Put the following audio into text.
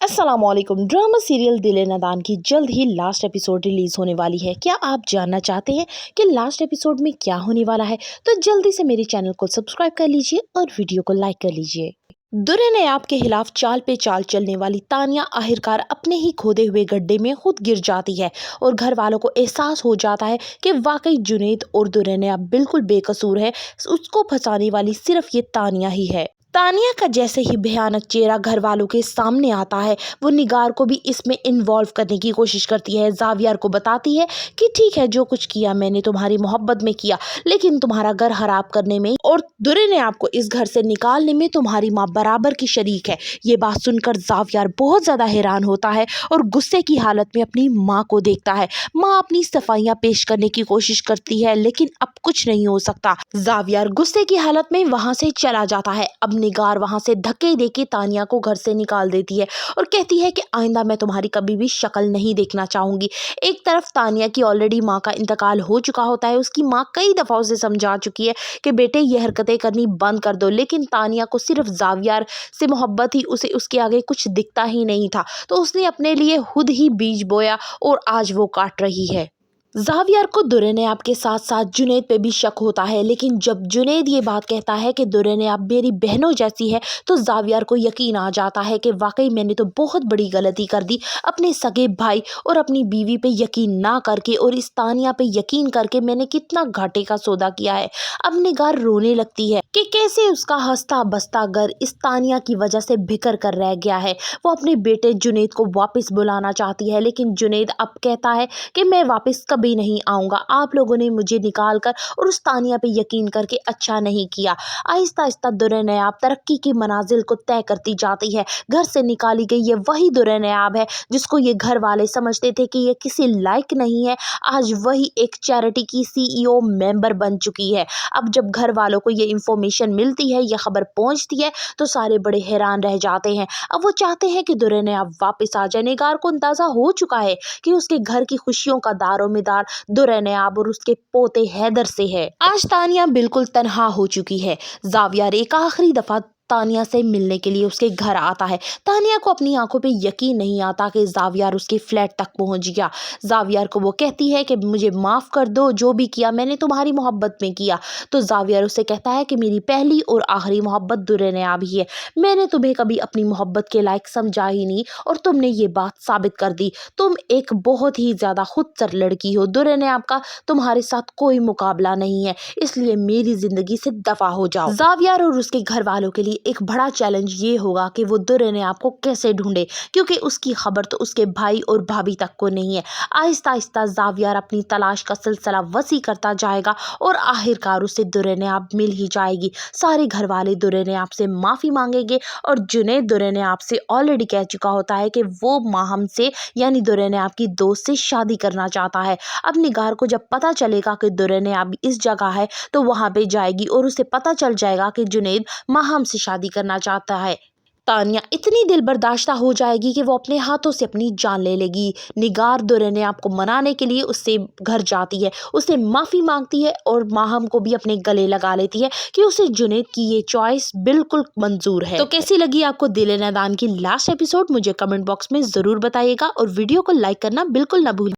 अस्सलामुअलैकुम। Drama serial दिल नादान की जल्द ही लास्ट एपिसोड रिलीज होने वाली है। क्या आप जानना चाहते हैं कि लास्ट एपिसोड में क्या होने वाला है? तो जल्दी से मेरे चैनल को सब्सक्राइब कर लीजिए और वीडियो को लाइक कर लीजिए। दुर्रे ने आपके खिलाफ चाल पे चाल चलने वाली तानिया आखिरकार अपने ही खोदे हुए गड्ढे में खुद गिर जाती है और घर वालों को एहसास हो जाता है कि वाकई जुनैद और दुर्रे ने अब बिल्कुल बेकसूर है। उसको फंसाने वाली सिर्फ ये तानिया ही है। तानिया का जैसे ही भयानक चेहरा घर वालों के सामने आता है, वो निगार को भी इसमें इन्वॉल्व करने की कोशिश करती है। जावियर को बताती है कि ठीक है, जो कुछ किया मैंने तुम्हारी मोहब्बत में किया, लेकिन तुम्हारा घर खराब करने में और दुर्रे ने आपको इस घर से निकालने में तुम्हारी माँ बराबर की शरीक है। ये बात सुनकर जावियर बहुत ज्यादा हैरान होता है और गुस्से की हालत में अपनी माँ को देखता है। माँ अपनी सफाइयाँ पेश करने की कोशिश करती है, लेकिन अब कुछ नहीं हो सकता। जावियर गुस्से की हालत में वहां से चला जाता है। अब निगार वहां से धक्के देके तानिया को घर से निकाल देती है और कहती है कि आइंदा मैं तुम्हारी कभी भी शक्ल नहीं देखना चाहूंगी। एक तरफ तानिया की ऑलरेडी माँ का इंतकाल हो चुका होता है। उसकी माँ कई दफा उसे समझा चुकी है कि बेटे ये हरकतें करनी बंद कर दो, लेकिन तानिया को सिर्फ जावियर से मोहब्बत ही उसे उसके आगे कुछ दिखता ही नहीं था। तो उसने अपने लिए खुद ही बीज बोया और आज वो काट रही है। जावियर को दुर्रे ने आपके साथ साथ जुनैद पे भी शक होता है, लेकिन जब जुनैद ये बात कहता है कि दुर्रे ने आप मेरी बहनों जैसी है, तो जावियर को यकीन आ जाता है कि वाकई मैंने तो बहुत बड़ी गलती कर दी। अपने सगे भाई और अपनी बीवी पे यकीन ना करके और इस तानिया पे यकीन करके मैंने कितना घाटे का सौदा किया है। अब निगार रोने लगती है कि कैसे उसका हंसता बसता घर इस तानिया की वजह से बिखर कर रह गया है। वो अपने बेटे जुनैद को वापस बुलाना चाहती है, लेकिन जुनैद अब कहता है कि मैं वापस कभी नहीं आऊंगा। आप लोगों ने मुझे निकाल कर और उस तानिया पे यकीन करके अच्छा नहीं किया। आहिस्ता आहिस्ता दुर्रे नयाब तरक्की की मनाजिल को तय करती जाती है। घर से निकाली गई ये वही दुर्रे नयाब है जिसको ये घर वाले समझते थे कि ये किसी लायक नहीं है। आज वही एक चैरिटी की CEO मेंबर बन चुकी है। अब जब घर वालों को ये इंफॉर्मेशन मिलती है, ये खबर पहुंचती है, तो सारे बड़े हैरान रह जाते हैं। अब वो चाहते हैं कि दुर्रे नयाब वापस आ जाए। निगार को अंदाजा हो चुका है कि उसके घर की खुशियों का दारोमदार दुर्रे नयाब और उसके पोते हैदर से है। आज तानिया बिल्कुल तन्हा हो चुकी है। जावियर एक आखिरी दफा तानिया से मिलने के लिए उसके घर आता है। तानिया को अपनी आंखों पे यकीन नहीं आता कि जावियर उसके फ्लैट तक पहुंच गया। जावियर को वो कहती है कि मुझे माफ कर दो, जो भी किया मैंने तुम्हारी मोहब्बत में किया। तो जावियर उसे कहता है कि मेरी पहली और आखिरी मोहब्बत दुर्रे नयाब ही है। मैंने तुम्हें कभी अपनी मोहब्बत के लायक समझा ही नहीं और तुमने ये बात साबित कर दी। तुम एक बहुत ही ज्यादा खुदसर लड़की हो। दुर्रे नयाब का तुम्हारे साथ कोई मुकाबला नहीं है, इसलिए मेरी जिंदगी से दफा हो जाओ। जावियर और उसके घर वालों के लिए एक बड़ा चैलेंज ये होगा कि वो दुर्रे नयाब को कैसे ढूंढे, क्योंकि उसकी खबर तो उसके भाई और भाभी तक को नहीं है। आहिस्ता आहिस्ता जावियर अपनी तलाश का सिलसिला वसी करता जाएगा और आखिरकार उसे दुर्रे नयाब मिल ही जाएगी। सारे घर वाले दुर्रे नयाब से माफी मांगेंगे और जुनैद दुर्रे नयाब से ऑलरेडी कह चुका होता है कि वो माहम से यानी दुर्रे नयाब की दोस्त से शादी करना चाहता है। अब निगार को जब पता चलेगा कि दुर्रे नयाब इस जगह है, तो वहां पे जाएगी और उसे पता चल जाएगा कि जुनैद माहम से शादी करना चाहता है। तानिया इतनी दिल बर्दाश्ता हो जाएगी कि वो अपने हाथों से अपनी जान ले लेगी। निगार दुर्रे नयाब को मनाने के लिए उससे घर जाती है, उससे माफ़ी मांगती है और माहम को भी अपने गले लगा लेती है कि उसे जुनैद की ये चॉइस बिल्कुल मंजूर है। तो कैसी लगी आपको दिल नादान की लास्ट एपिसोड? मुझे कमेंट बॉक्स में ज़रूर बताइएगा और वीडियो को लाइक करना बिल्कुल ना भूलिए।